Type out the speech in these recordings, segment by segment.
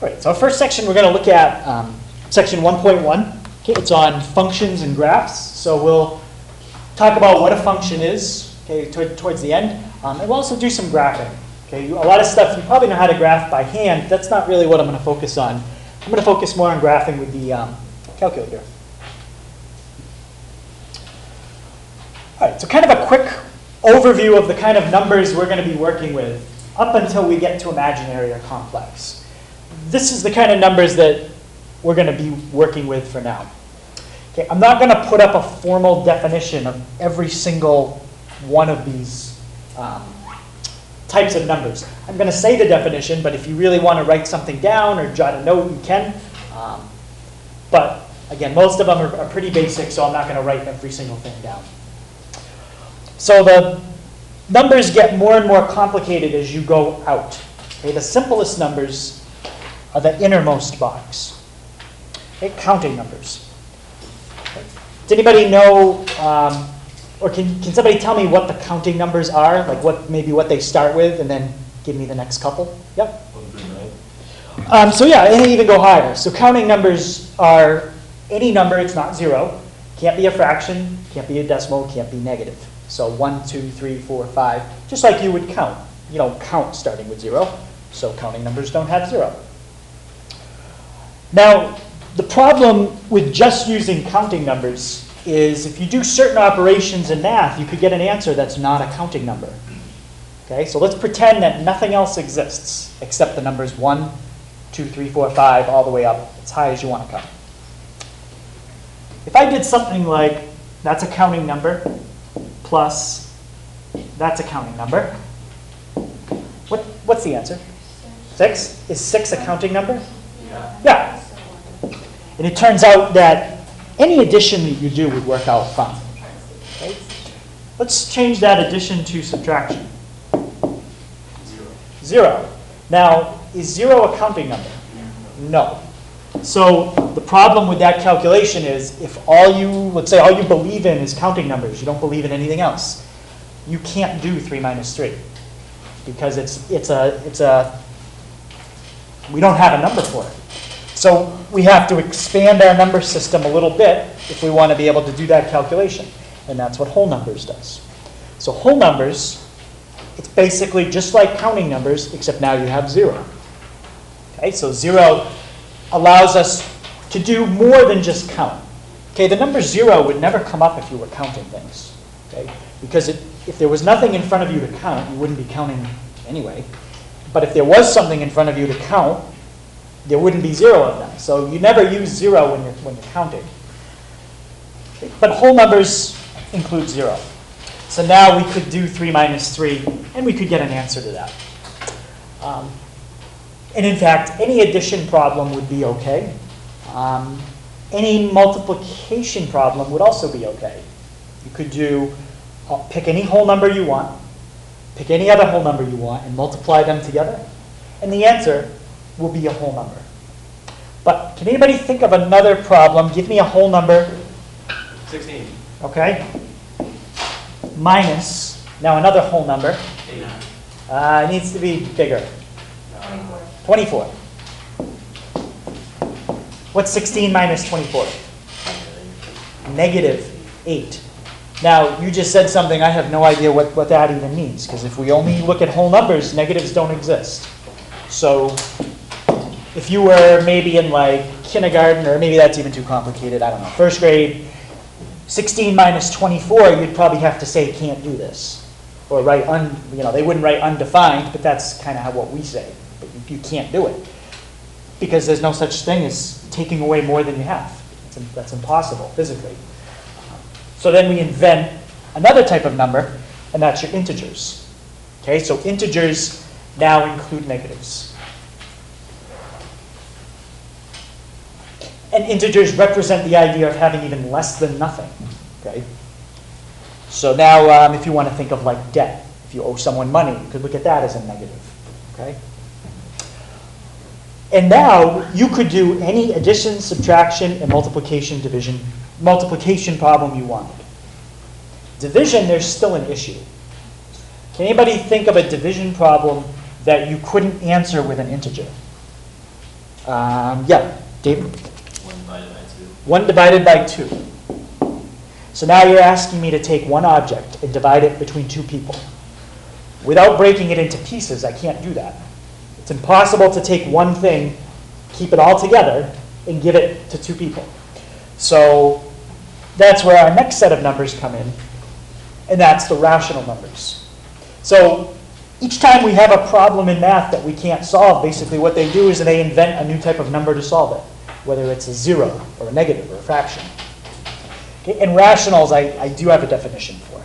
All right, so our first section we're going to look at section 1.1. Okay, it's on functions and graphs. So we'll talk about what a function is, okay, towards the end. And we'll also do some graphing. Okay, a lot of stuff you probably know how to graph by hand. That's not really what I'm going to focus on. I'm going to focus more on graphing with the calculator. All right, so kind of a quick overview of the kind of numbers we're going to be working with up until we get to imaginary or complex. This is the kind of numbers that we're going to be working with for now. Okay, I'm not going to put up a formal definition of every single one of these types of numbers. I'm going to say the definition, but if you really want to write something down or jot a note, you can. But again, most of them are pretty basic, so I'm not going to write every single thing down. So the numbers get more and more complicated as you go out. Okay, the simplest numbers are the innermost box. Okay, counting numbers. Okay. Does anybody know, or can somebody tell me what the counting numbers are? Like maybe what they start with, and then give me the next couple? Yep. So yeah, and even go higher. So counting numbers are any number, it's not zero. Can't be a fraction, can't be a decimal, can't be negative. So 1, 2, 3, 4, 5, just like you would count. You don't count starting with 0, so counting numbers don't have 0. Now, the problem with just using counting numbers is if you do certain operations in math, you could get an answer that's not a counting number. Okay, so let's pretend that nothing else exists except the numbers 1, 2, 3, 4, 5, all the way up, as high as you want to come. If I did something like, that's a counting number, plus that's a counting number. What's the answer? 6? Is 6 a counting number? Yeah. And it turns out that any addition that you do would work out fine. Okay? Let's change that addition to subtraction. 0. Now, is 0 a counting number? No. So the problem with that calculation is if let's say all you believe in is counting numbers, you don't believe in anything else, you can't do 3 minus 3 because we don't have a number for it. So we have to expand our number system a little bit if we want to be able to do that calculation. And that's what whole numbers does. So whole numbers, it's basically just like counting numbers, except now you have 0. Okay, so 0 allows us to do more than just count. Okay, the number 0 would never come up if you were counting things. Okay, because if there was nothing in front of you to count, you wouldn't be counting anyway. But if there was something in front of you to count, there wouldn't be 0 of them. So you never use 0 when you're counting. Okay, but whole numbers include 0. So now we could do 3 minus 3, and we could get an answer to that. And in fact, any addition problem would be okay. Any multiplication problem would also be okay. You could pick any whole number you want, pick any other whole number you want, and multiply them together. And the answer will be a whole number. But can anybody think of another problem? Give me a whole number. 16. Okay. Minus, now another whole number. 89. It needs to be bigger. 24. What's 16 minus 24? Negative 8. Now, you just said something, I have no idea what that even means, because if we only look at whole numbers, negatives don't exist. So if you were maybe in like kindergarten, or maybe that's even too complicated, I don't know, first grade, 16 minus 24, you'd probably have to say can't do this. Or write, they wouldn't write undefined, but that's kind of what we say. But you can't do it. Because there's no such thing as taking away more than you have. That's impossible physically. So then we invent another type of number, and that's your integers. Okay, so integers now include negatives. And integers represent the idea of having even less than nothing. Okay? So now if you want to think of like debt, if you owe someone money, you could look at that as a negative. Okay? And now you could do any addition, subtraction, and multiplication, division, multiplication problem you wanted. Division, there's still an issue. Can anybody think of a division problem that you couldn't answer with an integer? Yeah, David? 1 divided by 2. 1 divided by 2. So now you're asking me to take one object and divide it between two people. Without breaking it into pieces, I can't do that. It's impossible to take one thing, keep it all together, and give it to two people. So that's where our next set of numbers come in, and that's the rational numbers. So each time we have a problem in math that we can't solve, basically what they do is they invent a new type of number to solve it, whether it's a 0 or a negative or a fraction. Okay, and rationals, I do have a definition for.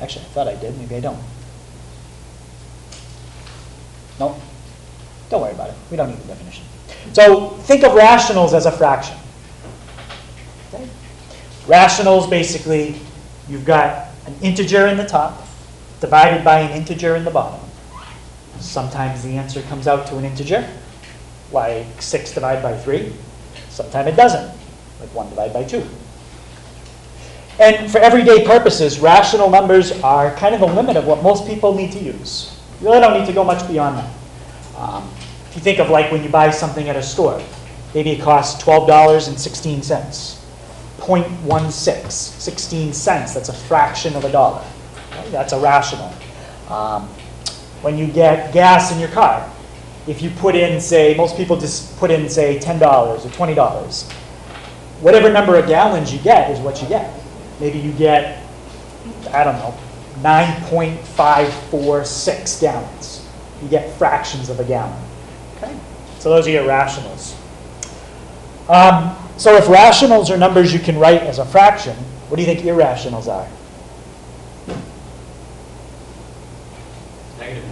Actually, I thought I did. Maybe I don't. No, don't worry about it. We don't need the definition. So think of rationals as a fraction. Okay? Rationals, basically, you've got an integer in the top divided by an integer in the bottom. Sometimes the answer comes out to an integer, like 6 divided by 3. Sometimes it doesn't, like 1 divided by 2. And for everyday purposes, rational numbers are kind of the limit of what most people need to use. You really don't need to go much beyond that. If you think of like when you buy something at a store, maybe it costs $12.16. 0.16, 16 cents, that's a fraction of a dollar. Okay? That's a rational. When you get gas in your car, if you put in, say, most people just put in, say, $10 or $20, whatever number of gallons you get is what you get. Maybe you get, I don't know, 9.546 gallons. You get fractions of a gallon. Okay? So those are your rationals. So if rationals are numbers you can write as a fraction, what do you think irrationals are? Negative.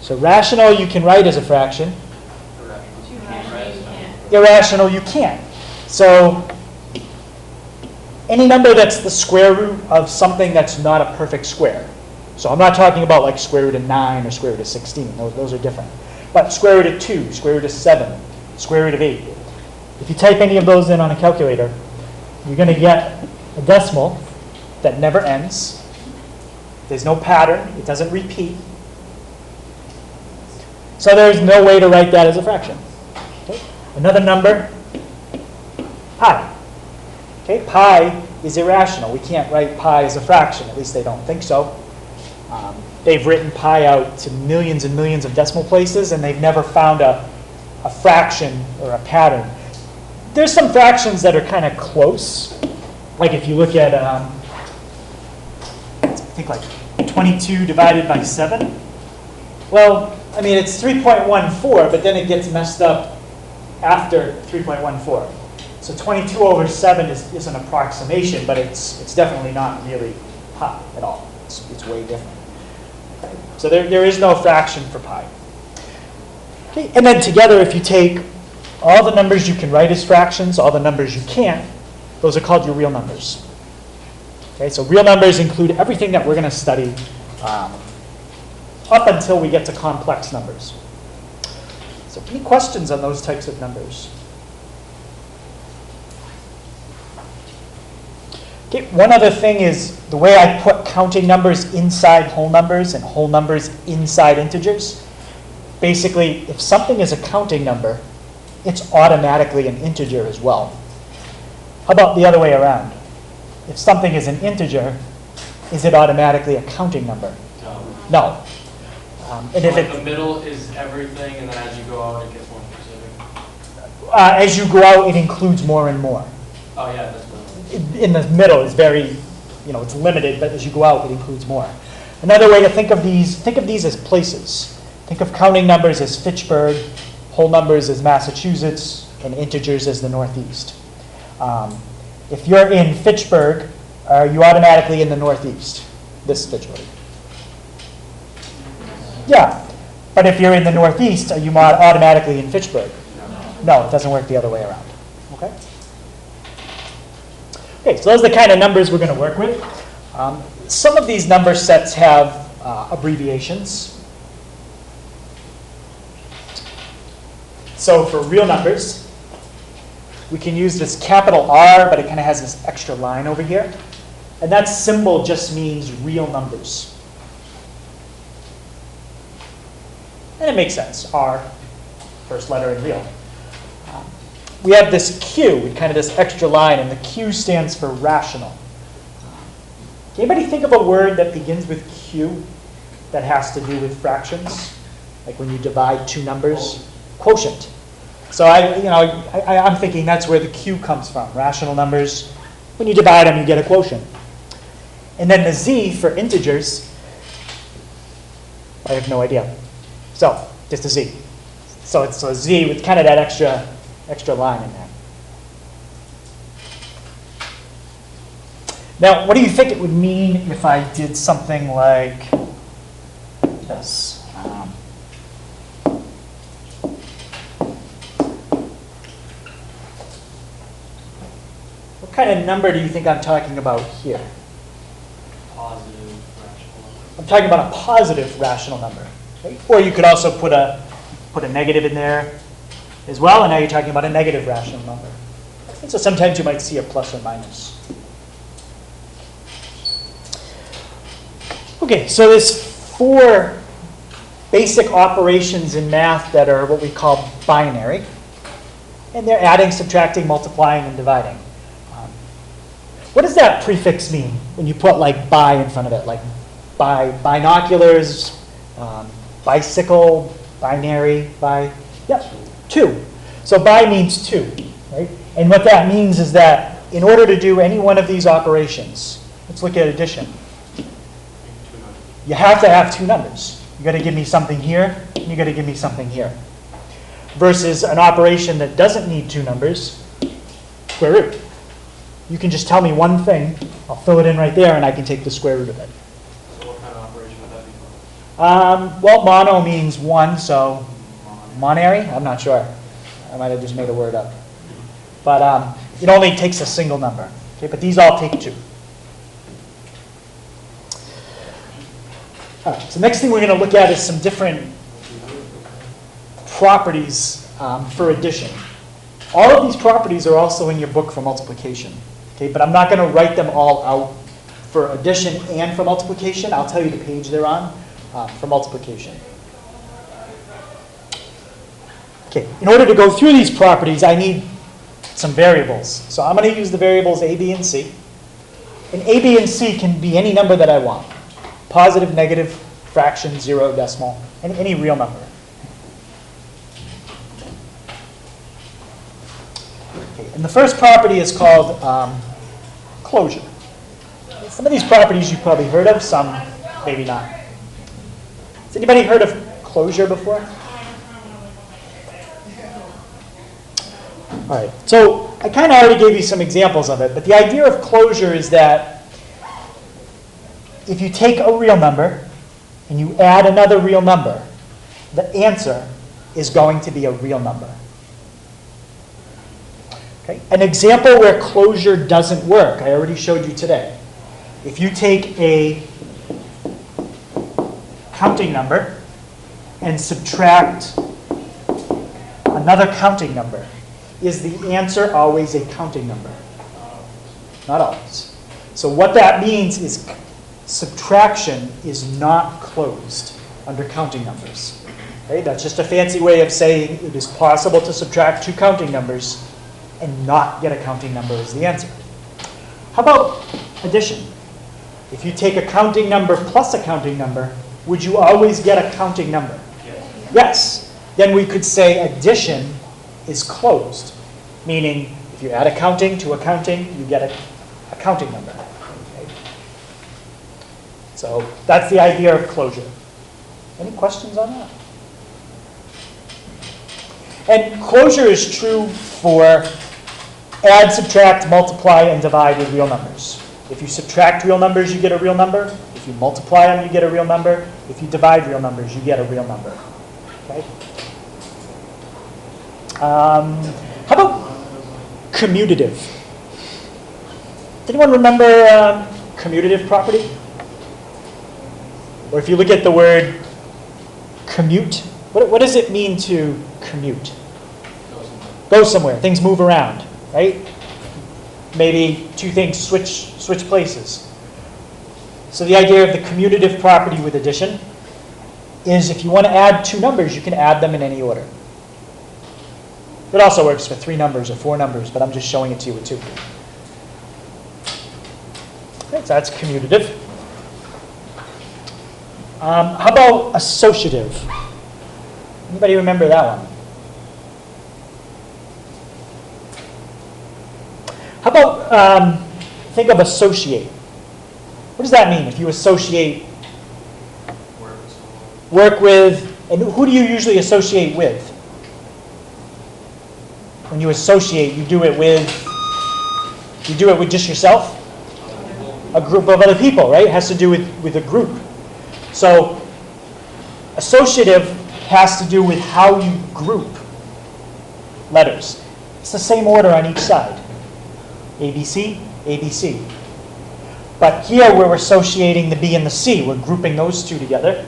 So rational you can write as a fraction. Irrational. Irrational you can't. So any number that's the square root of something that's not a perfect square. So I'm not talking about like square root of 9 or square root of 16. Those are different. But square root of 2, square root of 7, square root of 8. If you type any of those in on a calculator, you're going to get a decimal that never ends. There's no pattern. It doesn't repeat. So there's no way to write that as a fraction. Okay? Another number, pi. Okay? Pi is irrational. We can't write pi as a fraction. At least they don't think so. They've written pi out to millions and millions of decimal places, and they've never found a fraction or a pattern. There's some fractions that are kind of close. Like if you look at, I think like 22 divided by 7. Well, I mean, it's 3.14, but then it gets messed up after 3.14. So 22 over 7 is an approximation, but it's definitely not really pi at all. It's way different. Okay. So there is no fraction for pi. Okay. And then together, if you take all the numbers you can write as fractions, all the numbers you can't, those are called your real numbers. Okay. So real numbers include everything that we're going to study up until we get to complex numbers. So any questions on those types of numbers? Okay, one other thing is the way I put counting numbers inside whole numbers and whole numbers inside integers. Basically, if something is a counting number, it's automatically an integer as well. How about the other way around? If something is an integer, is it automatically a counting number? No. And if the middle is everything, and then as you go out, it gets more specific. As you go out, it includes more and more. Oh yeah, that's middle. In the middle is very, it's limited, but as you go out, it includes more. Another way to think of these as places. Think of counting numbers as Fitchburg, whole numbers as Massachusetts, and integers as the Northeast. If you're in Fitchburg, are you automatically in the Northeast? This is Fitchburg. Yeah, but if you're in the Northeast, are you automatically in Fitchburg? No, it doesn't work the other way around. Okay? Okay, so those are the kind of numbers we're going to work with. Some of these number sets have abbreviations. So for real numbers, we can use this capital R, but it kind of has this extra line over here. And that symbol just means real numbers. And it makes sense. R, first letter in real. We have this Q, kind of this extra line, and the Q stands for rational. Can anybody think of a word that begins with Q that has to do with fractions? Like when you divide two numbers? Quotient. So I'm thinking that's where the Q comes from, rational numbers. When you divide them, you get a quotient. And then the Z for integers, I have no idea. So just a Z. So it's a Z with kind of that extra line in there. Now, what do you think it would mean if I did something like this? What kind of number do you think I'm talking about here? Positive rational number. I'm talking about a positive rational number. Right? Or you could also put a negative in there as well, and now you're talking about a negative rational number. And so sometimes you might see a plus or minus. Okay, so there's 4 basic operations in math that are what we call binary. And they're adding, subtracting, multiplying, and dividing. What does that prefix mean when you put like bi in front of it? Like binoculars, bicycle, binary, yep, 2. So bi means 2, right? And what that means is that in order to do any one of these operations, let's look at addition. You have to have 2 numbers. You got to give me something here, and you got to give me something here. Versus an operation that doesn't need 2 numbers, square root. You can just tell me one thing, I'll fill it in right there, and I can take the square root of it. So what kind of operation would that be? Well, mono means 1, so monary? I'm not sure. I might have just made a word up. But it only takes a single number. Okay, but these all take 2. All right, so next thing we're going to look at is some different properties for addition. All of these properties are also in your book for multiplication. Okay, but I'm not going to write them all out for addition and for multiplication. I'll tell you the page they're on for multiplication. Okay, in order to go through these properties, I need some variables. So I'm going to use the variables a, b, and c. And a, b, and c can be any number that I want. Positive, negative, fraction, 0, decimal, and any real number. Okay, and the first property is called closure. Some of these properties you've probably heard of, some maybe not. Has anybody heard of closure before? All right, so I kind of already gave you some examples of it, but the idea of closure is that if you take a real number and you add another real number, the answer is going to be a real number. Okay? An example where closure doesn't work, I already showed you today. If you take a counting number and subtract another counting number, is the answer always a counting number? Not always. So what that means is subtraction is not closed under counting numbers. Okay? That's just a fancy way of saying it is possible to subtract 2 counting numbers and not get a counting number as the answer. How about addition? If you take a counting number plus a counting number, would you always get a counting number? Yes. Then we could say addition is closed, meaning if you add a counting to a counting, you get a counting number. Okay? So that's the idea of closure. Any questions on that? And closure is true for add, subtract, multiply, and divide with real numbers. If you subtract real numbers, you get a real number. If you multiply them, you get a real number. If you divide real numbers, you get a real number. Okay? How about commutative? Does anyone remember commutative property? Or if you look at the word commute, what does it mean to commute? Go somewhere. Things move around, right? Maybe 2 things switch places. So the idea of the commutative property with addition is if you want to add two numbers, you can add them in any order. It also works for 3 numbers or 4 numbers, but I'm just showing it to you with 2. Okay, so that's commutative. How about associative? Anybody remember that one? How about, think of associate. What does that mean? If you associate, work with, and who do you usually associate with? When you associate, you do it with just yourself? A group of other people, right? It has to do with a group. So associative has to do with how you group letters. It's the same order on each side. ABC, ABC. But here we're associating the B and the C. We're grouping those two together.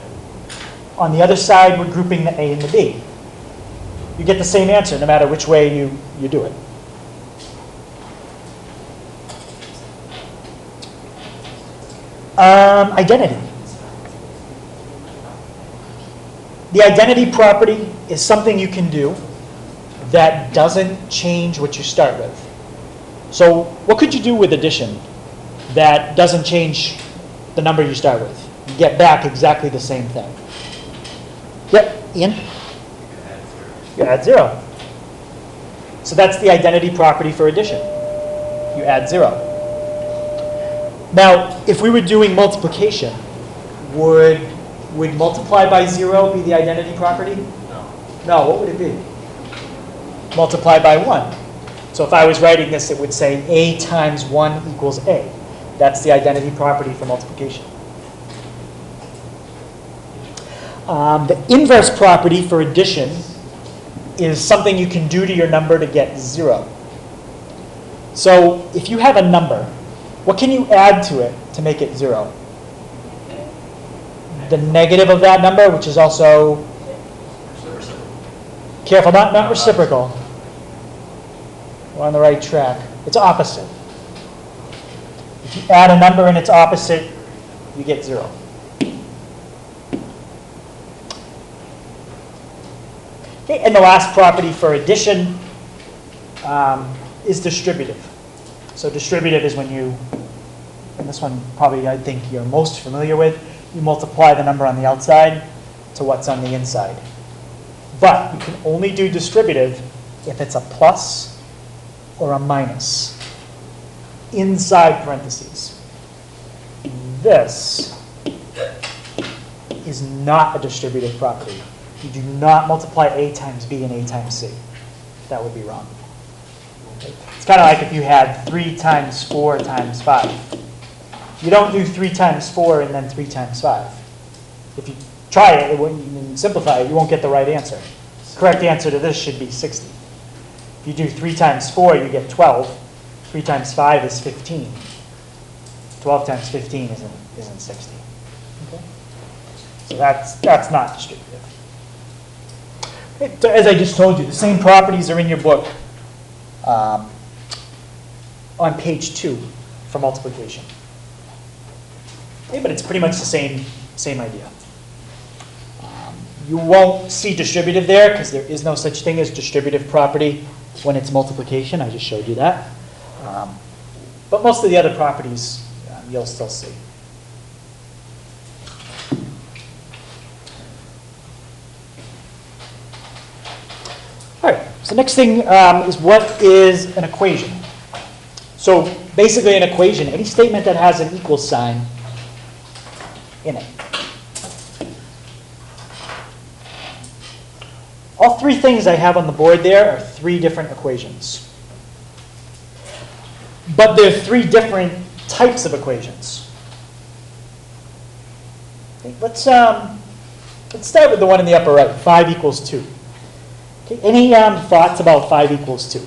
On the other side, we're grouping the A and the B. You get the same answer no matter which way you do it. Identity. The identity property is something you can do that doesn't change what you start with. So what could you do with addition that doesn't change the number you start with? You get back exactly the same thing. Yep, Ian? You add 0. So that's the identity property for addition. You add 0. Now, if we were doing multiplication, would multiply by 0 be the identity property? No. No, what would it be? Multiply by 1. So if I was writing this, it would say A times 1 equals A. That's the identity property for multiplication. The inverse property for addition is something you can do to your number to get 0. So if you have a number, what can you add to it to make it 0? The negative of that number, which is also, careful, not reciprocal. We're on the right track. It's opposite. If you add a number and it's opposite, you get 0. Okay, and the last property for addition is distributive. So distributive is when you, and this one probably I think you're most familiar with, you multiply the number on the outside to what's on the inside. But you can only do distributive if it's a plus or a minus inside parentheses. This is not a distributive property. You do not multiply A times B and A times C. That would be wrong. Okay. It's kind of like if you had 3 times 4 times 5. You don't do 3 times 4 and then 3 times 5. If you try it, and simplify it, you won't get the right answer. The correct answer to this should be 60. If you do 3 times 4, you get 12. 3 times 5 is 15. 12 times 15 isn't 60. Okay? So that's not distributive. Okay, so as I just told you, the same properties are in your book on page 2 for multiplication. Okay, but it's pretty much the same idea. You won't see distributive there because there is no such thing as distributive property when it's multiplication. I just showed you that. But most of the other properties you'll still see. All right, so next thing is what is an equation? So basically an equation, any statement that has an equal sign in it. All 3 things I have on the board there are 3 different equations. But they're 3 different types of equations. Okay, let's start with the one in the upper right, 5 equals 2. Okay, any thoughts about 5 equals 2?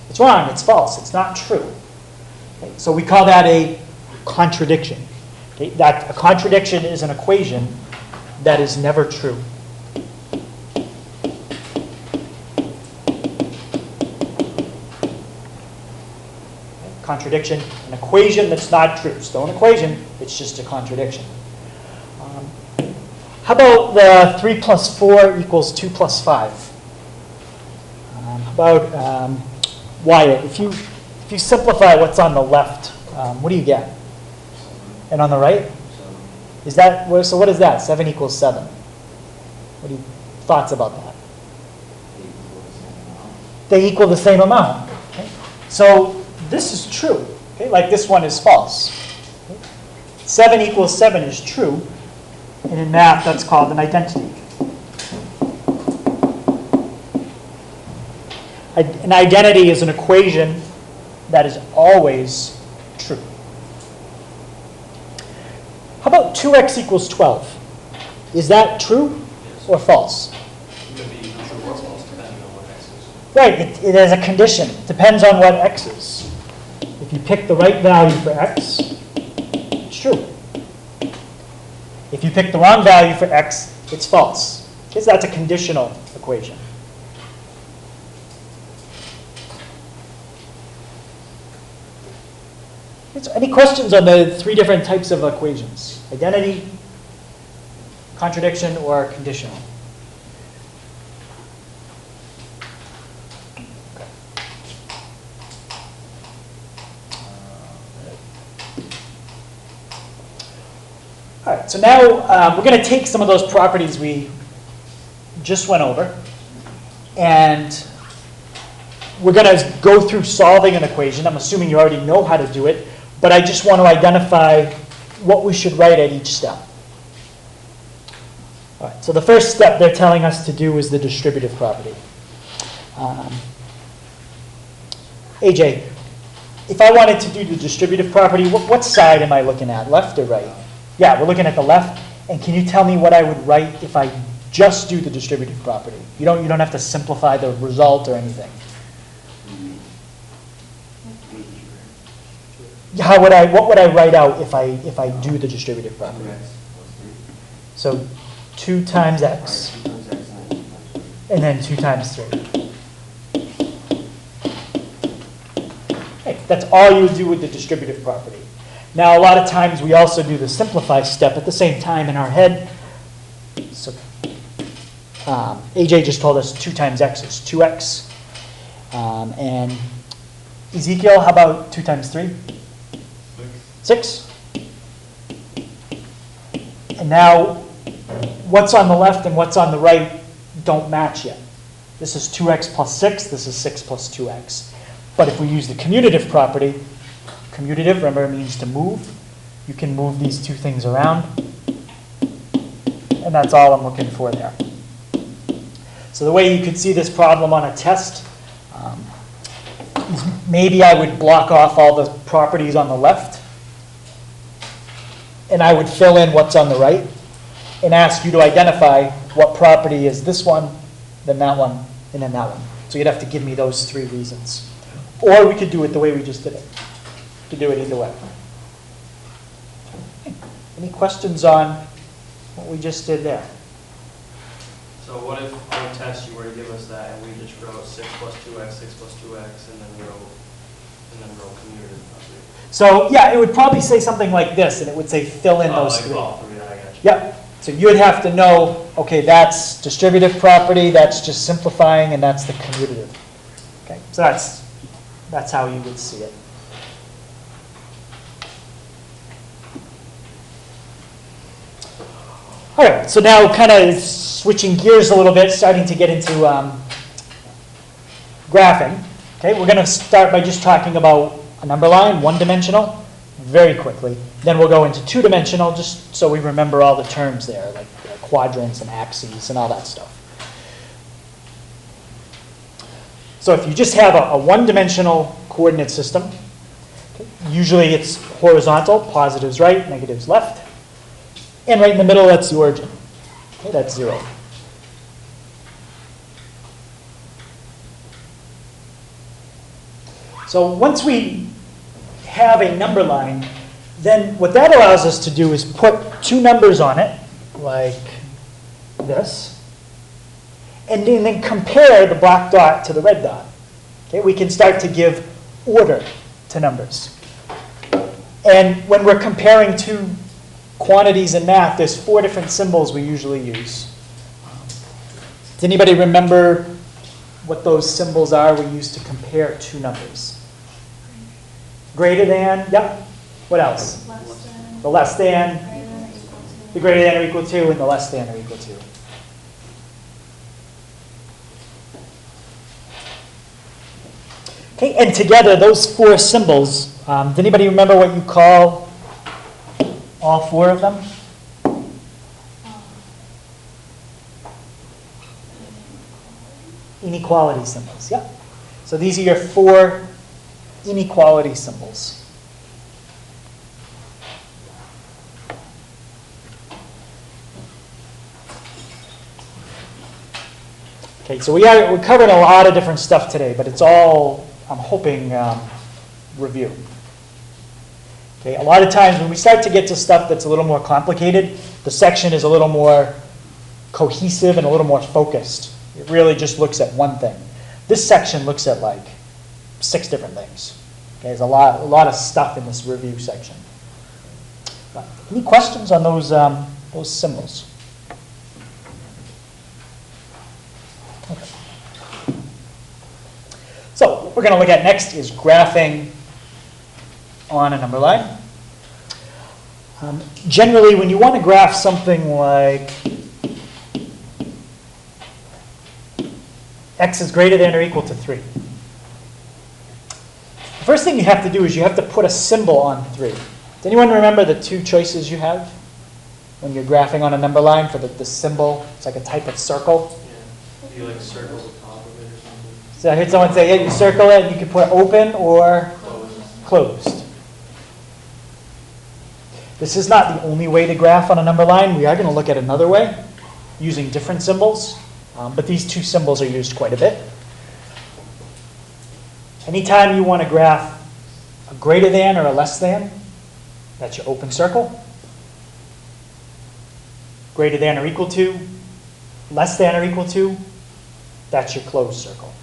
It's wrong, it's false, it's not true. Okay, so we call that a contradiction. Okay, that a contradiction is an equation that is never true. contradiction, an equation that's not true. Still an equation, it's just a contradiction. How about the 3 plus 4 equals 2 plus 5? How about Wyatt? If you simplify what's on the left, what do you get? And on the right? Is that, so what is that? 7 equals 7. What are your thoughts about that? They equal the same amount. Okay? So this is true. Okay? Like this one is false. Okay? 7 equals 7 is true. And in math, that's called an identity. An identity is an equation that is always true. How about 2x equals 12? Is that true or false? It could be true or false depending on what x is. Right, it has a condition. It depends on what x is. If you pick the right value for x, it's true. If you pick the wrong value for x, it's false. Because that's a conditional equation. So any questions on the 3 different types of equations? Identity, contradiction, or conditional? All right, so now we're going to take some of those properties we just went over, and we're going to go through solving an equation. I'm assuming you already know how to do it, but I just want to identify what we should write at each step. All right, so the first step they're telling us to do is the distributive property. AJ, if I wanted to do the distributive property, what side am I looking at, left or right? Yeah, we're looking at the left. And can you tell me what I would write if I just do the distributive property? You don't have to simplify the result or anything. What would I write out if I do the distributive property? So 2 times x, and then 2 times 3. Okay, that's all you would do with the distributive property. Now, a lot of times we also do the simplify step at the same time in our head. So AJ just told us 2 times x is 2x. And Ezekiel, how about 2 times 3? 6. And now, what's on the left and what's on the right don't match yet. This is 2x plus 6. This is 6 plus 2x. But if we use the commutative property, commutative, remember, means to move. You can move these 2 things around. And that's all I'm looking for there. So the way you could see this problem on a test is maybe I would block off all the properties on the left. And I would fill in what's on the right. And ask you to identify what property is this one, then that one, and then that one. So you'd have to give me those 3 reasons. Or we could do it the way we just did it. To do it either way. Any questions on what we just did there? So what if on a test you were to give us that and we just wrote 6 plus 2x, 6 plus 2x, and then wrote commutative property? So yeah, it would probably say something like this, and it would say fill in those 3. All 3, I got you. Yep. So you would have to know, okay, that's distributive property, that's just simplifying, and that's the commutative. Okay, so that's how you would see it. All right, so now kind of switching gears a little bit, starting to get into graphing. Okay, we're going to start by just talking about a number line, 1-dimensional, very quickly. Then we'll go into 2-dimensional, just so we remember all the terms there, like quadrants and axes and all that stuff. So if you just have a 1-dimensional coordinate system, okay, usually it's horizontal, positives right, negatives left. And right in the middle, that's the origin. Okay, that's 0. So once we have a number line, then what that allows us to do is put 2 numbers on it, like this, and then compare the black dot to the red dot. Okay, we can start to give order to to numbers. And when we're comparing two quantities in math, there's 4 different symbols we usually use. Does anybody remember what those symbols are we use to compare two numbers? Greater than, yep. What else? Less than. The less than, Greater than or equal to. the greater than or equal to, and the less than or equal to. Okay, and together, those 4 symbols, does anybody remember what you call all 4 of them? Inequality symbols, yeah. So these are your 4 inequality symbols. Okay, so we're covering a lot of different stuff today, but it's all, I'm hoping, review. Okay, a lot of times when we start to get to stuff that's a little more complicated, the section is a little more cohesive and a little more focused. It really just looks at one thing. This section looks at like 6 different things. Okay, there's a lot of stuff in this review section. Any questions on those symbols? Okay. So what we're going to look at next is graphing on a number line. Generally, when you want to graph something like x is greater than or equal to 3. The first thing you have to do is you have to put a symbol on 3. Does anyone remember the 2 choices you have when you're graphing on a number line for the symbol? It's like a type of circle. Yeah. You like circle the top of it or something? So I heard someone say, yeah, you circle it and you can put open or closed. This is not the only way to graph on a number line. We are going to look at another way using different symbols. But these 2 symbols are used quite a bit. Anytime you want to graph a greater than or a less than, that's your open circle. Greater than or equal to, less than or equal to, that's your closed circle.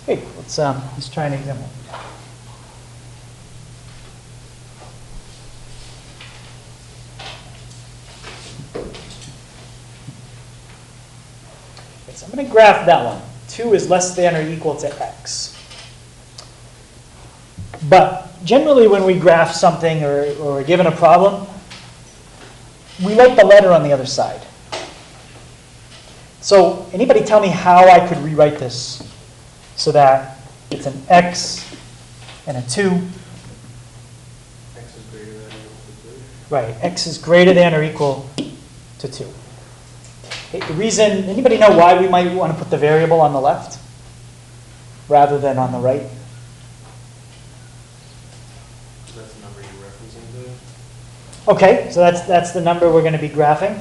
Okay, let's try an example. Okay, so I'm going to graph that one. 2 is less than or equal to x. But generally when we graph something or we're given a problem, we like the letter on the other side. So anybody tell me how I could rewrite this so that it's an x and a 2. X is greater than or equal to 2. Right, x is greater than or equal to 2. Okay, the reason, anybody know why we might want to put the variable on the left rather than on the right? That's the number you're referencing to? Okay, so that's the number we're going to be graphing.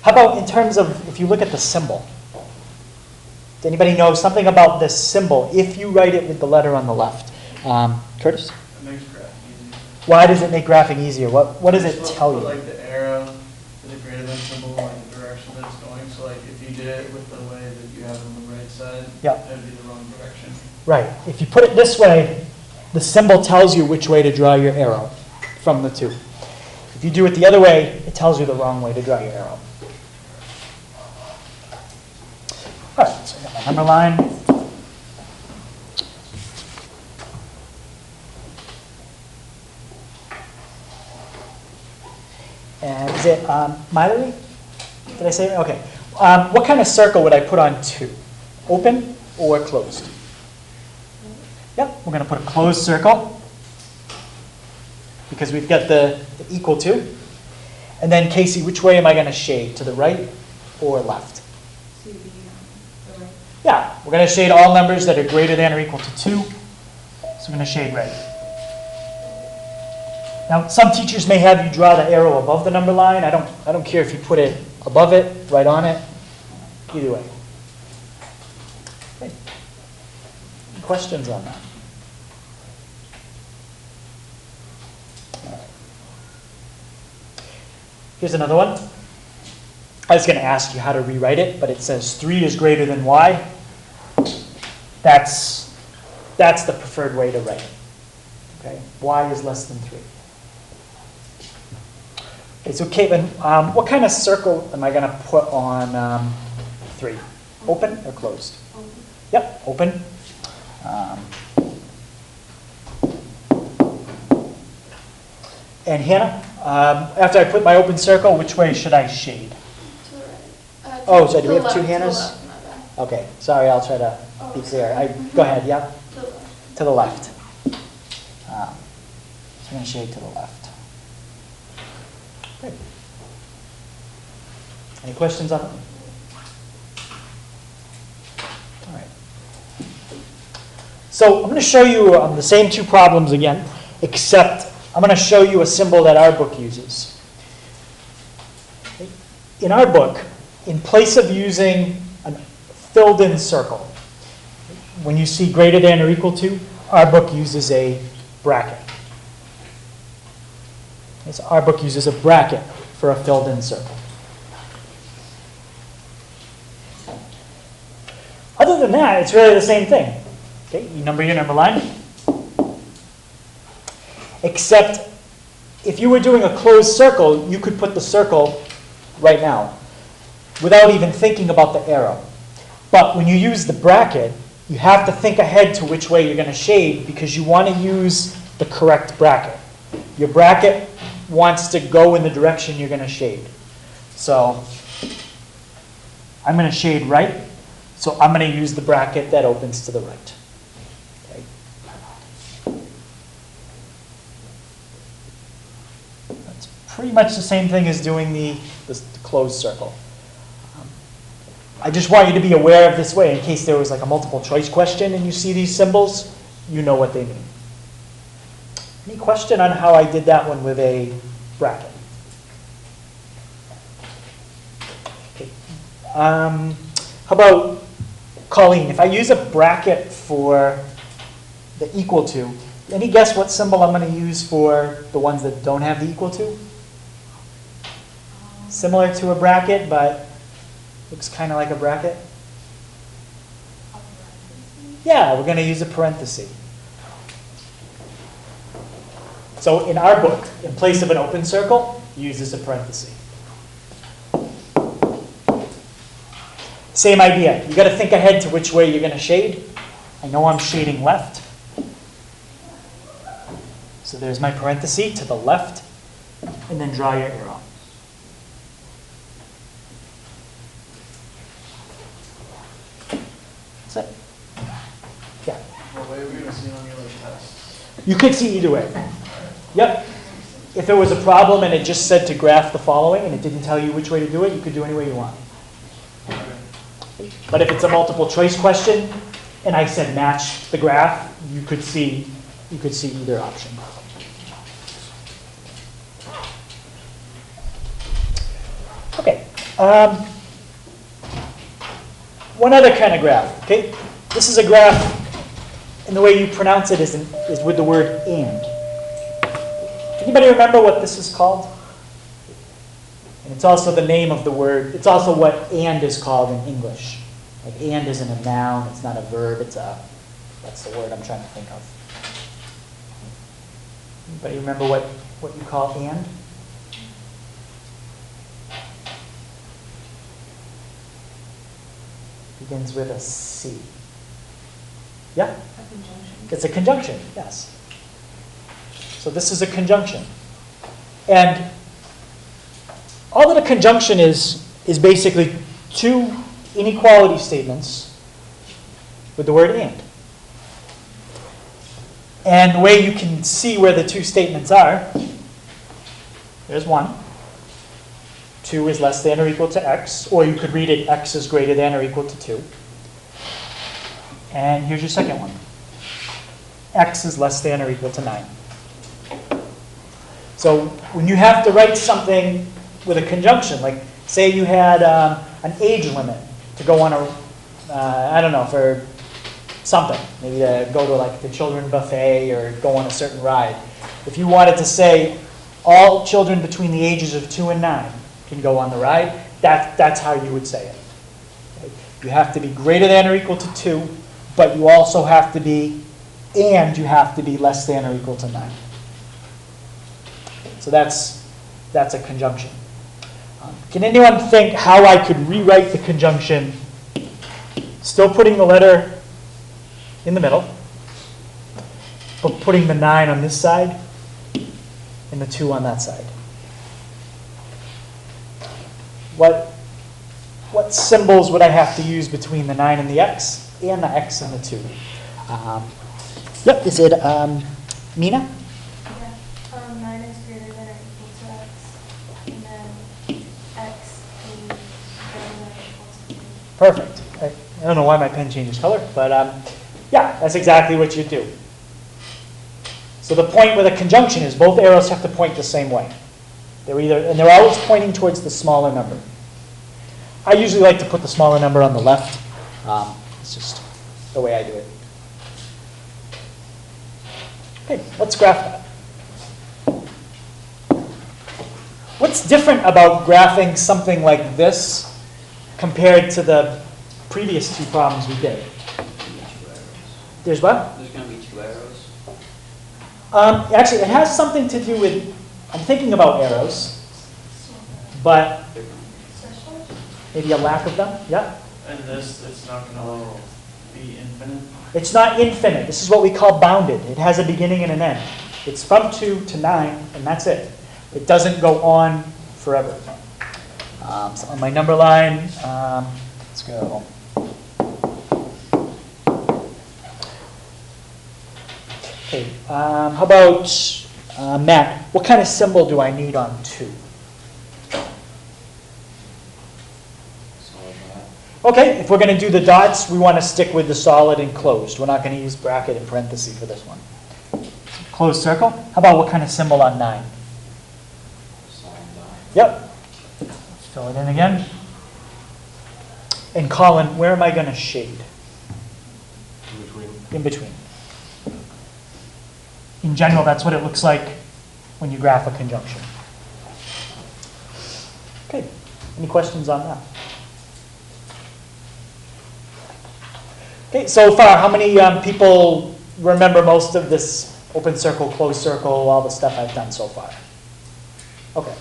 How about in terms of, if you look at the symbol? Does anybody know something about this symbol if you write it with the letter on the left? Curtis? It makes graphing easier. Why does it make graphing easier? What does it tell you? Like the arrow, the greater than symbol, like the direction that it's going. So like if you did it with the way that you have it on the right side, Yeah. it would be the wrong direction. Right. If you put it this way, the symbol tells you which way to draw your arrow from the 2. If you do it the other way, it tells you the wrong way to draw your arrow. All right, so I got my number line. And is it Miley? Did I say it? Okay. What kind of circle would I put on 2? Open or closed? Yep, we're going to put a closed circle because we've got the equal to. And then, Casey, which way am I going to shade? To the right or left? To the right. Yeah, we're going to shade all numbers that are greater than or equal to 2. So we're going to shade red. Now, some teachers may have you draw the arrow above the number line. I don't care if you put it above it, right on it. Either way. Okay. Any questions on that? All right. Here's another one. I was going to ask you how to rewrite it, but it says 3 is greater than y. That's the preferred way to write it. Okay? Y is less than 3. Okay, so Caitlin, what kind of circle am I going to put on 3? Open or closed? Open. Yep, open. And Hannah, after I put my open circle, which way should I shade? To the right. Oh, so do we have left, two to the Hannahs? left, my bad. Okay, sorry, I'll try to be clear. Go ahead, yeah, To the left. to the left. So I'm going to shade to the left. Great. Any questions on that? All right. So I'm going to show you the same 2 problems again, except I'm going to show you a symbol that our book uses. In our book, in place of using a filled-in circle, when you see greater than or equal to, our book uses a bracket. So our book uses a bracket for a filled-in circle. Other than that, it's really the same thing. Okay, you number your number line. Except if you were doing a closed circle, you could put the circle right now without even thinking about the arrow. But when you use the bracket, you have to think ahead to which way you're going to shade because you want to use the correct bracket. Your bracket wants to go in the direction you're going to shade. So I'm going to shade right, so I'm going to use the bracket that opens to the right. Okay. That's pretty much the same thing as doing the closed circle. I just want you to be aware of this way in case there was like a multiple choice question and you see these symbols, you know what they mean. Any question on how I did that one with a bracket? Okay. How about Colleen, if I use a bracket for the equal to, any guess what symbol I'm going to use for the ones that don't have the equal to? Similar to a bracket, but looks kind of like a bracket. Yeah, we're going to use a parenthesis. So in our book, in place of an open circle, use this a parenthesis. Same idea. You got to think ahead to which way you're going to shade. I know I'm shading left. So there's my parenthesis to the left, and then draw your arrow. That's it. Yeah. What way are we going to see on your test? You could see either way. Yep. If it was a problem and it just said to graph the following and it didn't tell you which way to do it, you could do any way you want. But if it's a multiple choice question and I said match the graph, you could see either option. Okay. One other kind of graph. Okay. This is a graph, and the way you pronounce it is with the word and. Anybody remember what this is called? And it's also the name of the word. It's also what and is called in English. Like and isn't a noun. It's not a verb. That's the word I'm trying to think of. Anybody remember what you call and? Begins with a C. Yeah? A conjunction. It's a conjunction, yes. So this is a conjunction. And all that a conjunction is basically 2 inequality statements with the word and. And the way you can see where the 2 statements are, there's one. 2 is less than or equal to x, or you could read it x is greater than or equal to 2. And here's your second one. X is less than or equal to 9. So when you have to write something with a conjunction, like say you had an age limit to go on I don't know, for something, maybe to go to like the children's buffet or go on a certain ride. If you wanted to say all children between the ages of 2 and 9 can go on the ride. That's how you would say it. Okay? You have to be greater than or equal to 2, but you also have to be, and you have to be less than or equal to 9. So that's a conjunction. Can anyone think how I could rewrite the conjunction, still putting the letter in the middle, but putting the 9 on this side and the 2 on that side? What symbols would I have to use between the 9 and the x and the x and the 2? Yep, is it Mina? Yeah, 9 is greater than or equal to x, and then x is greater than or equal to 2. Perfect. I don't know why my pen changes color, but yeah, that's exactly what you do. So the point with a conjunction is both arrows have to point the same way. They're always pointing towards the smaller number. I usually like to put the smaller number on the left. It's just the way I do it. Okay, let's graph that. What's different about graphing something like this compared to the previous 2 problems we did? There's what? There's going to be 2 arrows. Actually, it has something to do with, I'm thinking about arrows, but maybe a lack of them. Yeah? And this, it's not going to be infinite? It's not infinite. This is what we call bounded. It has a beginning and an end. It's from 2 to 9, and that's it. It doesn't go on forever. So on my number line, let's go. Okay, how about Matt? What kind of symbol do I need on 2? Okay, if we're going to do the dots, we want to stick with the solid and closed. We're not going to use bracket and parenthesis for this one. Closed circle. How about what kind of symbol on 9? Yep. Let's fill it in again. And Colin, where am I going to shade? In between. In between. In general, that's what it looks like when you graph a conjunction. Okay, any questions on that? Okay, so far, how many people remember most of this open circle, closed circle, all the stuff I've done so far? Okay.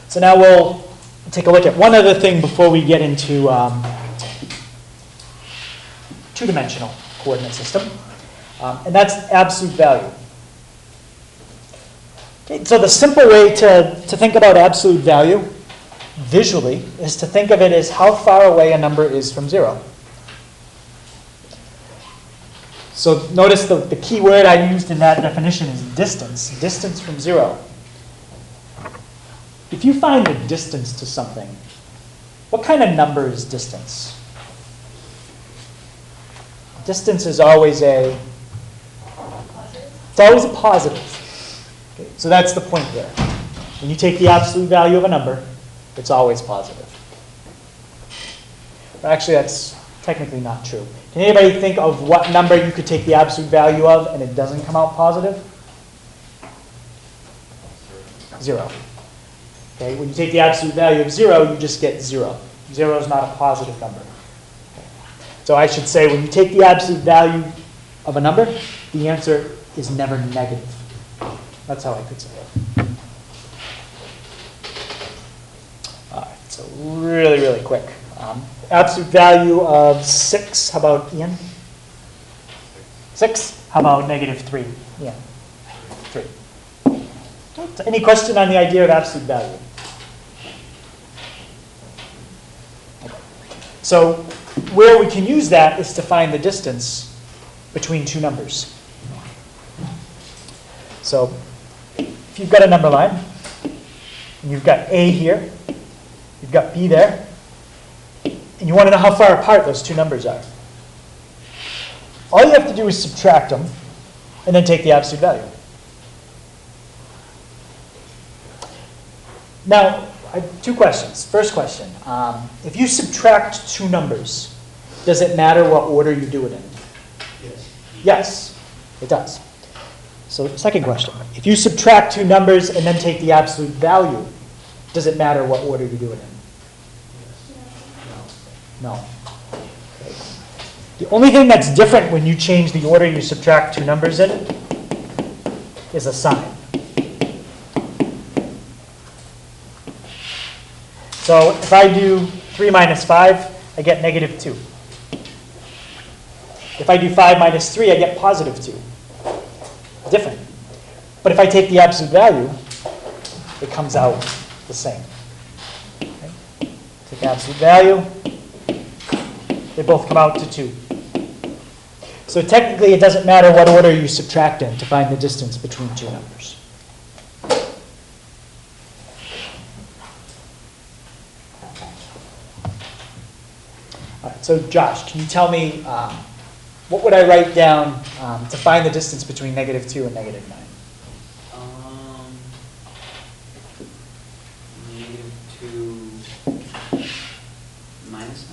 So now we'll take a look at one other thing before we get into two-dimensional coordinate system, and that's absolute value. Okay, so the simple way to think about absolute value visually is to think of it as how far away a number is from 0. So notice the key word I used in that definition is distance, distance from 0. If you find the distance to something, what kind of number is distance? Distance is always it's always a positive. Okay, so that's the point there. When you take the absolute value of a number, it's always positive. But actually, that's technically not true. Can anybody think of what number you could take the absolute value of and it doesn't come out positive? 0. Okay, when you take the absolute value of 0, you just get 0. 0 is not a positive number. Okay. So I should say when you take the absolute value of a number, the answer is never negative. That's how I could say it. All right, so really, really quick. Absolute value of 6, how about Ian? 6? How about negative 3? Ian? 3. So any question on the idea of absolute value? Okay. So where we can use that is to find the distance between two numbers. So if you've got a number line, and you've got A here, you've got B there, and you want to know how far apart those two numbers are. All you have to do is subtract them, and then take the absolute value. Now, I have 2 questions. First question, if you subtract 2 numbers, does it matter what order you do it in? Yes. Yes, it does. So second question, if you subtract two numbers and then take the absolute value, does it matter what order you do it in? No. Okay. The only thing that's different when you change the order you subtract two numbers in is a sign. So if I do 3 minus 5, I get negative 2. If I do 5 minus 3, I get positive 2. Different. But if I take the absolute value, it comes out the same. Okay. Take absolute value, they both come out to 2. So technically, it doesn't matter what order you subtract in to find the distance between two numbers. All right, so Josh, can you tell me what would I write down to find the distance between negative 2 and negative 9? Negative 2 minus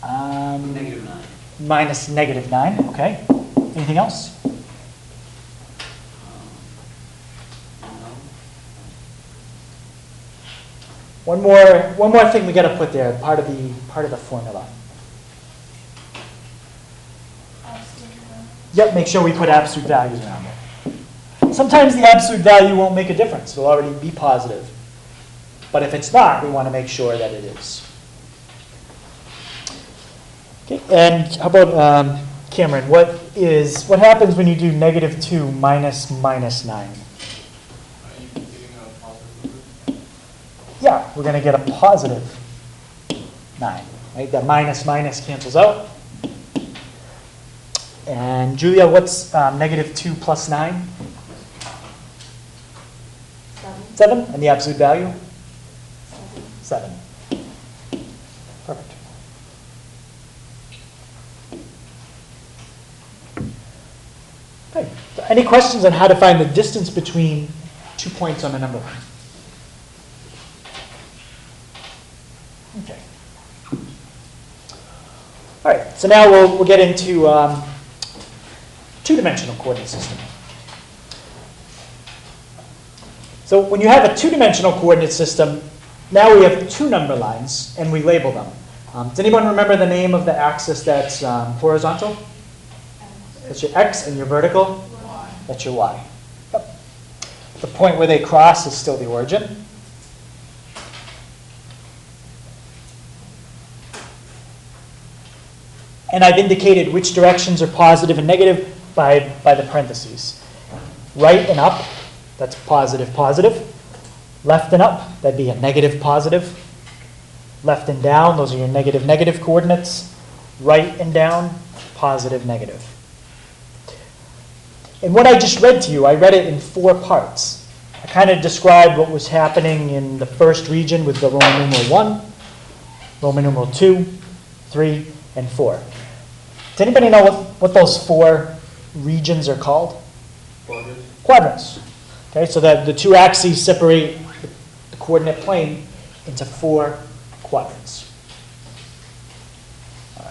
9? Negative 9. Minus negative 9, okay. Anything else? No. One more thing we got to put there, part of the formula. Yep, make sure we put absolute values around it. Sometimes the absolute value won't make a difference. It'll already be positive. But if it's not, we want to make sure that it is. Okay, and how about Cameron? What happens when you do negative 2 minus minus 9? Are you getting a positive number? Yeah, we're going to get a positive 9. Right? That minus minus cancels out. And Julia, what's negative 2 plus 9? 7. And the absolute value? 7. Perfect. Okay. So any questions on how to find the distance between 2 points on a number line? Okay. All right. So now we'll get into two-dimensional coordinate system. So when you have a two-dimensional coordinate system, now we have two number lines, and we label them. Does anyone remember the name of the axis that's horizontal? That's your x, and your vertical? Y. That's your y. Yep. The point where they cross is still the origin. And I've indicated which directions are positive and negative by the parentheses. Right and up, that's positive, positive. Left and up, that'd be a negative, positive. Left and down, those are your negative, negative coordinates. Right and down, positive, negative. And what I just read to you, I read it in 4 parts. I kind of described what was happening in the first region with the Roman numeral 1, Roman numeral 2, 3, and 4. Does anybody know what those 4 regions are called? Quadrants. Quadrants. Okay, so that the two axes separate the coordinate plane into 4 quadrants. All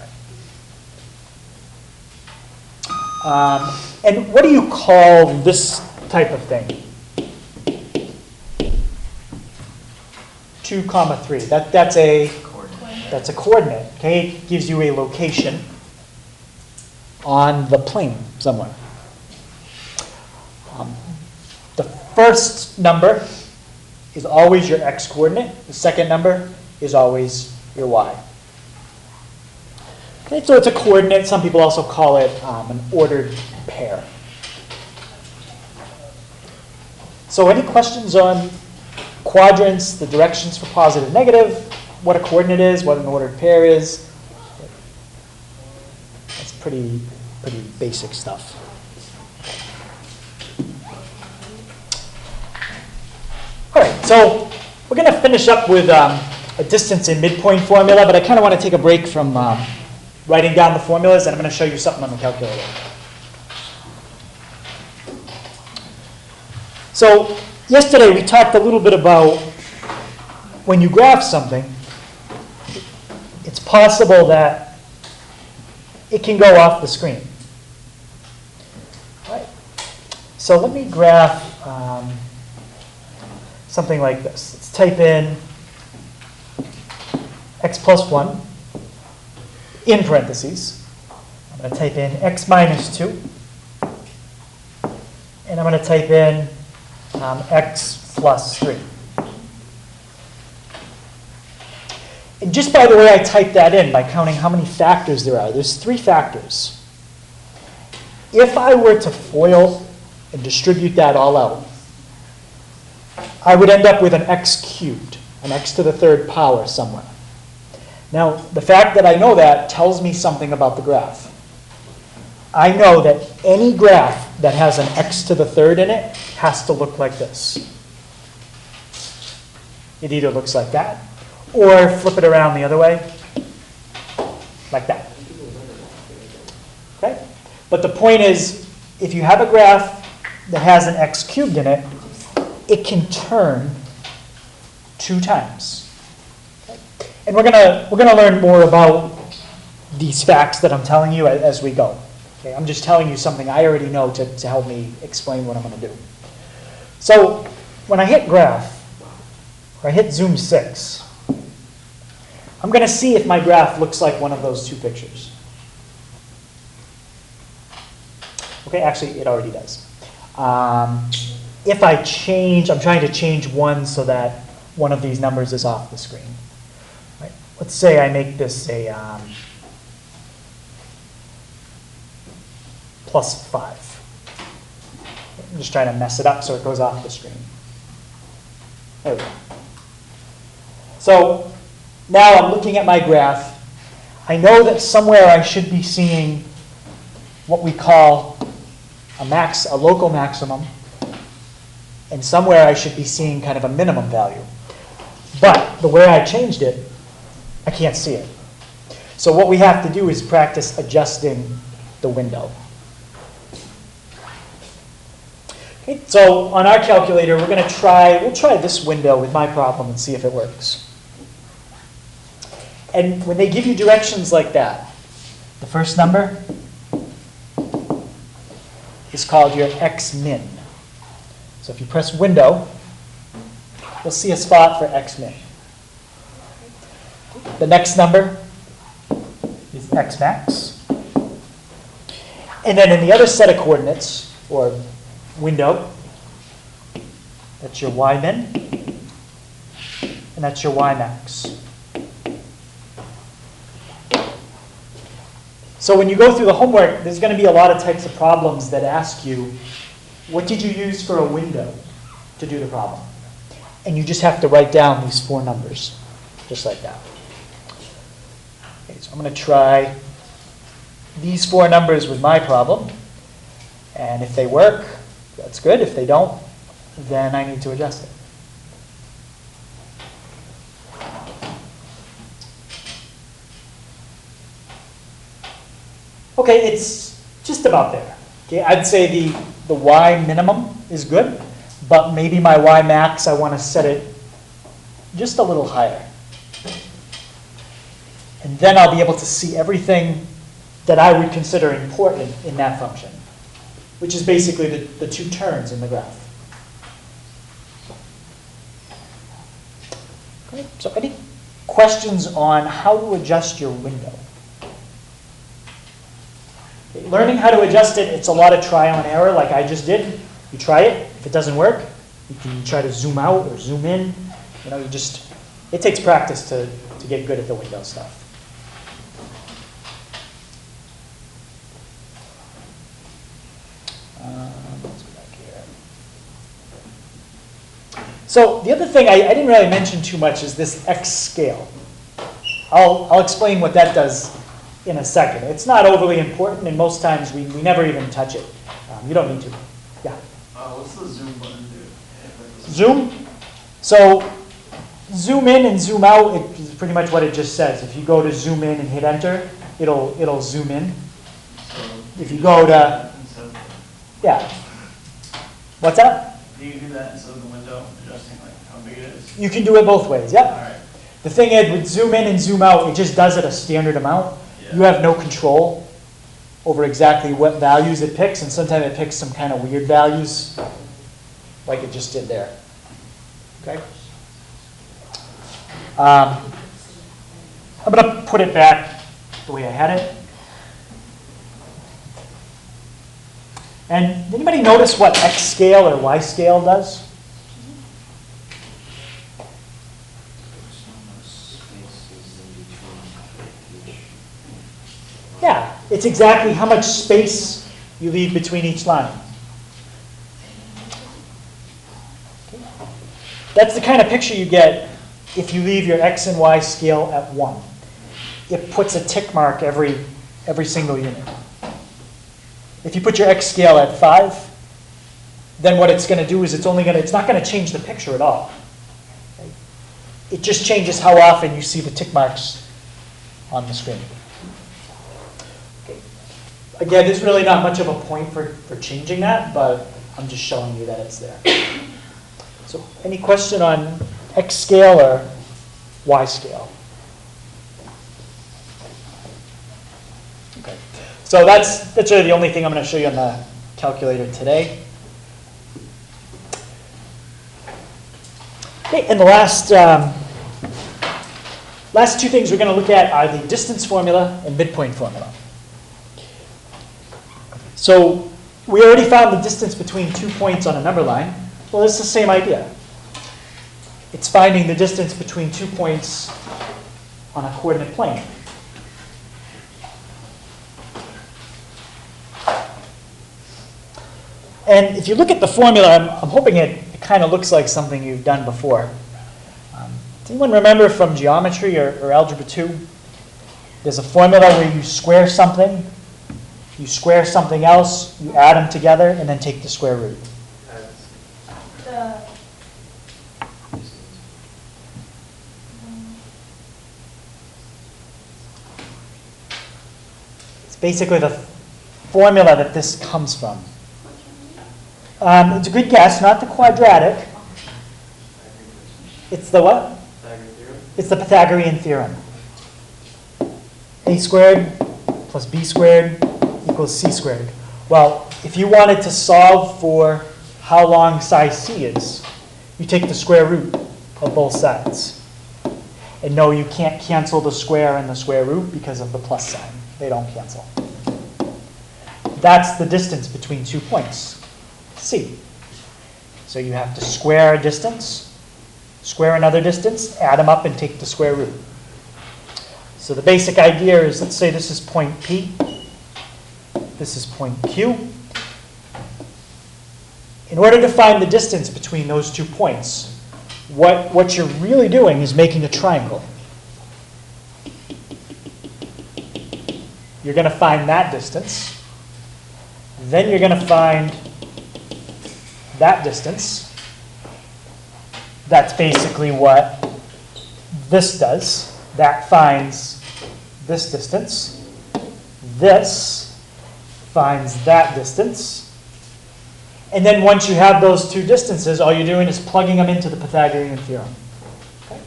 right. And what do you call this type of thing? 2, 3. That's a coordinate. Okay, it gives you a location on the plane somewhere. The first number is always your x coordinate. The second number is always your y. Okay, so it's a coordinate. Some people also call it an ordered pair. So any questions on quadrants, the directions for positive, negative, what a coordinate is, what an ordered pair is? That's pretty basic stuff. All right, so we're going to finish up with a distance and midpoint formula, but I kind of want to take a break from writing down the formulas, and I'm going to show you something on the calculator. So yesterday we talked a little bit about when you graph something, it's possible that it can go off the screen. Right? So let me graph something like this. Let's type in x plus 1 in parentheses. I'm going to type in x minus 2. And I'm going to type in x plus 3. And just by the way I type that in, by counting how many factors there are, there's 3 factors. If I were to FOIL and distribute that all out, I would end up with an x cubed, an x to the 3rd power somewhere. Now, the fact that I know that tells me something about the graph. I know that any graph that has an x to the 3rd in it has to look like this. It either looks like that, or flip it around the other way, like that. Okay? But the point is, if you have a graph that has an x cubed in it, it can turn 2 times. Okay? And we're gonna learn more about these facts that I'm telling you as we go. Okay? I'm just telling you something I already know to help me explain what I'm going to do. So when I hit graph, or I hit zoom 6, I'm going to see if my graph looks like one of those 2 pictures. Okay, actually, it already does. If I change, I'm trying to change one so that one of these numbers is off the screen. Right? Let's say I make this a plus 5. I'm just trying to mess it up so it goes off the screen. There we go. So now I'm looking at my graph. I know that somewhere I should be seeing what we call a local maximum, and somewhere I should be seeing kind of a minimum value. But the way I changed it, I can't see it. So what we have to do is practice adjusting the window. Okay, so on our calculator, we'll try this window with my problem and see if it works. And when they give you directions like that, the first number is called your x min. So if you press window, you'll see a spot for x min. The next number is x max. And then in the other set of coordinates, or window, that's your y min, and that's your y max. So when you go through the homework, there's going to be a lot of types of problems that ask you, what did you use for a window to do the problem? And you just have to write down these 4 numbers, just like that. Okay, so I'm going to try these 4 numbers with my problem. And if they work, that's good. If they don't, then I need to adjust it. Okay, it's just about there. Okay, I'd say the y minimum is good, but maybe my y max, I want to set it just a little higher. And then I'll be able to see everything that I would consider important in that function, which is basically the 2 turns in the graph. Okay, so any questions on how to adjust your window? Okay, learning how to adjust it, it's a lot of trial and error like I just did. You try it. If it doesn't work, you can try to zoom out or zoom in. You know, it takes practice to get good at the window stuff. Let's go back here. So the other thing I didn't really mention too much is this x scale. I'll explain what that does in a second. It's not overly important, and most times we never even touch it. You don't need to. Yeah? What's the zoom button do? Zoom? So zoom in and zoom out is pretty much what it just says. If you go to zoom in and hit enter, it'll zoom in. So If you go to, instead of, yeah. What's that? do you do that instead of the window, adjusting like how big it is? You can do it both ways, yep. All right. The thing is, with zoom in and zoom out, it just does it a standard amount. Yeah. You have no control over exactly what values it picks, and sometimes it picks some kind of weird values, like it just did there. Okay? I'm going to put it back the way I had it. And anybody notice what X scale or Y scale does? Yeah, it's exactly how much space you leave between each line. That's the kind of picture you get if you leave your X and Y scale at 1. It puts a tick mark every single unit. If you put your X scale at 5, then what it's going to do is it's not going to change the picture at all. Okay? It just changes how often you see the tick marks on the screen. Okay. Again, there's really not much of a point for changing that, but I'm just showing you that it's there. So any question on X scale or Y scale? Okay. So that's really the only thing I'm going to show you on the calculator today. Okay, and the last two things we're going to look at are the distance formula and midpoint formula. So we already found the distance between 2 points on a number line. Well, it's the same idea. It's finding the distance between 2 points on a coordinate plane. And if you look at the formula, I'm hoping it kind of looks like something you've done before. Does anyone remember from geometry or algebra 2? There's a formula where you square something, you square something else, you add them together, and then take the square root. It's basically the formula that this comes from. It's a good guess, not the quadratic. It's the what? It's the Pythagorean theorem. A squared plus b squared equals c squared. Well, if you wanted to solve for how long size c is, you take the square root of both sides. And no, you can't cancel the square and the square root because of the plus sign. They don't cancel. That's the distance between 2 points, c. So you have to square a distance, square another distance, add them up, and take the square root. So the basic idea is, let's say this is point P, this is point Q. In order to find the distance between those 2 points, what you're really doing is making a triangle. You're going to find that distance. Then you're going to find that distance. That's basically what this does. That finds this distance. This finds that distance. And then once you have those two distances, all you're doing is plugging them into the Pythagorean theorem. Okay?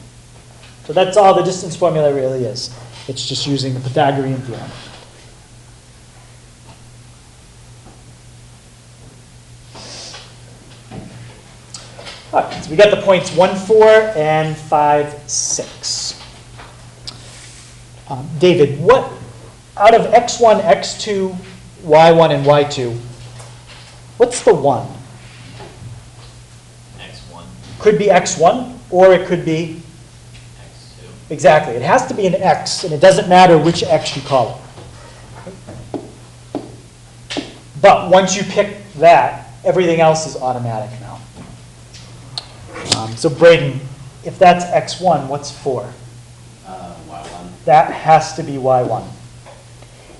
So that's all the distance formula really is. It's just using the Pythagorean theorem. All right, so we got the points 1, 4, and 5, 6. David, what out of x1, x2, y1, and y2, what's the 1? X1. Could be x1, or it could be X2. exactly. It has to be an x, and it doesn't matter which x you call it. But once you pick that, everything else is automatic now. So Braden, if that's x1, what's 4? Y1. That has to be y1.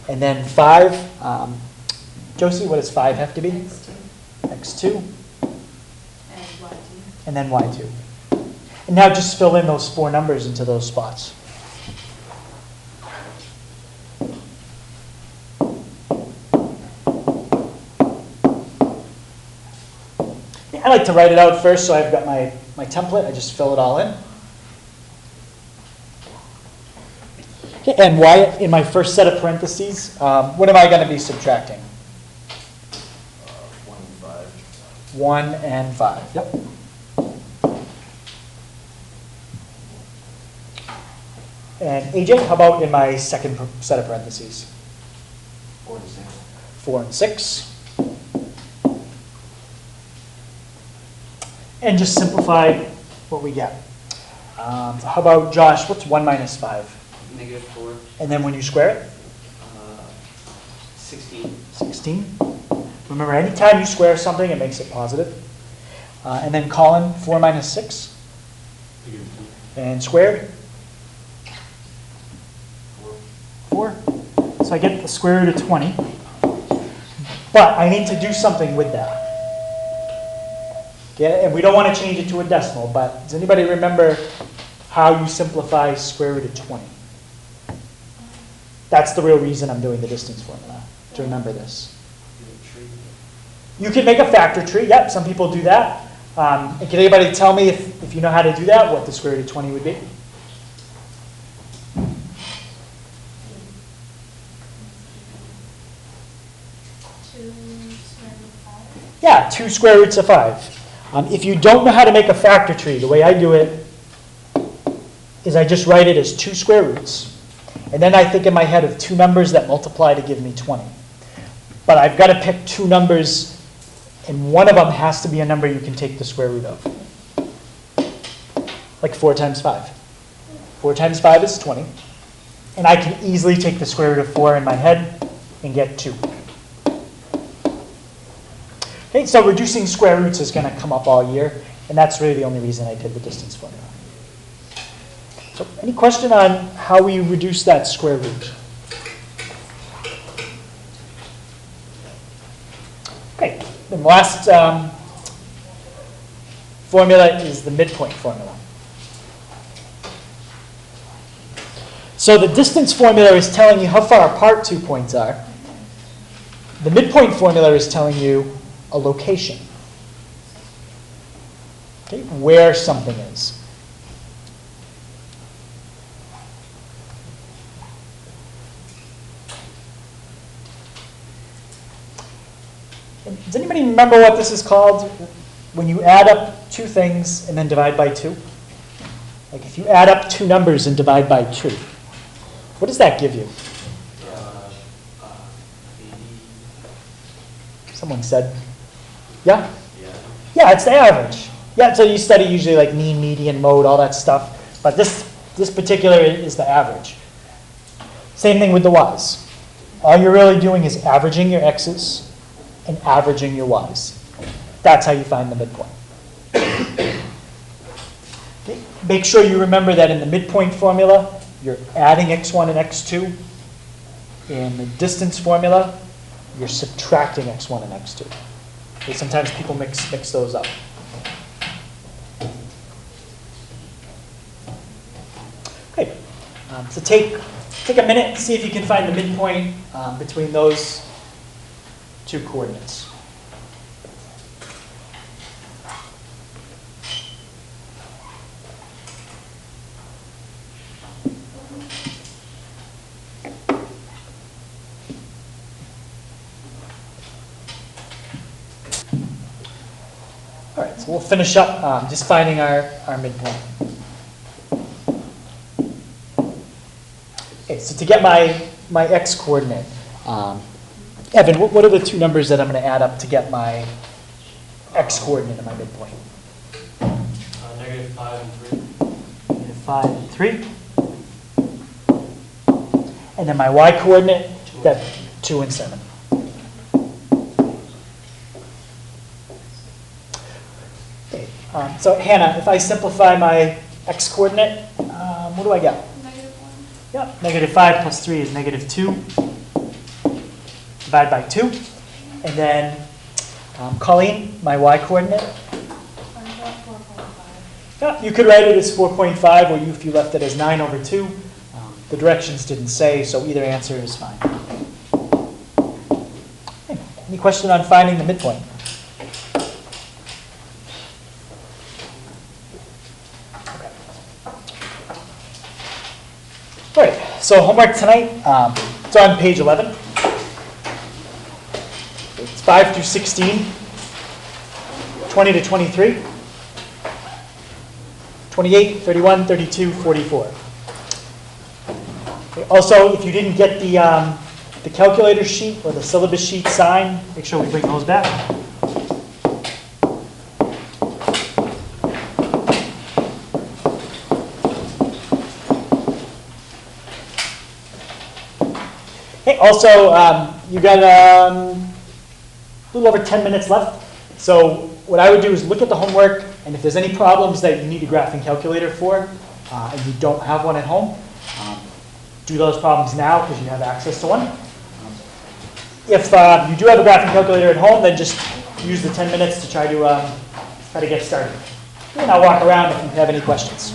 And then 5, Josie, what does 5 have to be? X2 x2, and Y2. and then y2. And now just fill in those 4 numbers into those spots. I like to write it out first, so I've got my template. I just fill it all in. Okay, and why in my first set of parentheses, what am I going to be subtracting? 1 and 5. 1 and 5. Yep. And AJ, how about in my second set of parentheses? 4 and 6. 4 and 6. And just simplify what we get. How about Josh, what's 1 minus 5? -4. And then when you square it? 16. 16. Remember, anytime you square something, it makes it positive. And then Colin, 4 minus 6. And squared? 4. So I get the square root of 20. But I need to do something with that. Okay, and we don't want to change it to a decimal, but does anybody remember how you simplify square root of 20? That's the real reason I'm doing the distance formula, to remember this. You can make a factor tree. Yep, some people do that. And can anybody tell me, if you know how to do that, what the square root of 20 would be? Yeah, 2 square roots of 5. If you don't know how to make a factor tree, the way I do it is I just write it as 2 square roots. And then I think in my head of 2 numbers that multiply to give me 20. But I've got to pick 2 numbers, and one of them has to be a number you can take the square root of. Like 4 times 5. 4 times 5 is 20. And I can easily take the square root of 4 in my head and get 2. Okay, so reducing square roots is going to come up all year, and that's really the only reason I did the distance formula. So any question on how we reduce that square root? Okay, the last formula is the midpoint formula. So the distance formula is telling you how far apart 2 points are. The midpoint formula is telling you a location, okay, where something is. Does anybody remember what this is called? When you add up 2 things and then divide by 2? Like if you add up 2 numbers and divide by 2, what does that give you? 80. Someone said, yeah? Yeah, it's the average. Yeah, so you study usually like mean, median, mode, all that stuff. But this particular is the average. Same thing with the y's. All you're really doing is averaging your x's and averaging your y's. That's how you find the midpoint. Okay. Make sure you remember that in the midpoint formula, you're adding x1 and x2. In the distance formula, you're subtracting x1 and x2. Okay, sometimes people mix those up. Okay, so take a minute and see if you can find the midpoint between those 2 coordinates. All right, so we'll finish up just finding our midpoint. Okay, so to get my x coordinate, Evan, what are the 2 numbers that I'm going to add up to get my x coordinate in my midpoint? -5 and 3. -5 and 3. And then my y coordinate, that 2 and 7. Okay, so Hannah, if I simplify my x coordinate, what do I get? -1. Yep, -5 plus 3 is -2. Divide by 2. And then, Colleen, my y coordinate? I've got 4.5. Yeah, you could write it as 4.5, or if you left it as 9 over 2. The directions didn't say, so either answer is fine. Okay. Any question on finding the midpoint? Okay. All right, So homework tonight, it's on page 11. It's 5 through 16, 20 to 23, 28, 31, 32, 44. Okay, also, if you didn't get the calculator sheet or the syllabus sheet signed, make sure we bring those back. Okay, also, you got a little over 10 minutes left. So what I would do is look at the homework, and if there's any problems that you need a graphing calculator for, and you don't have one at home, do those problems now because you have access to one. If you do have a graphing calculator at home, then just use the 10 minutes to try to get started. And I'll walk around if you have any questions.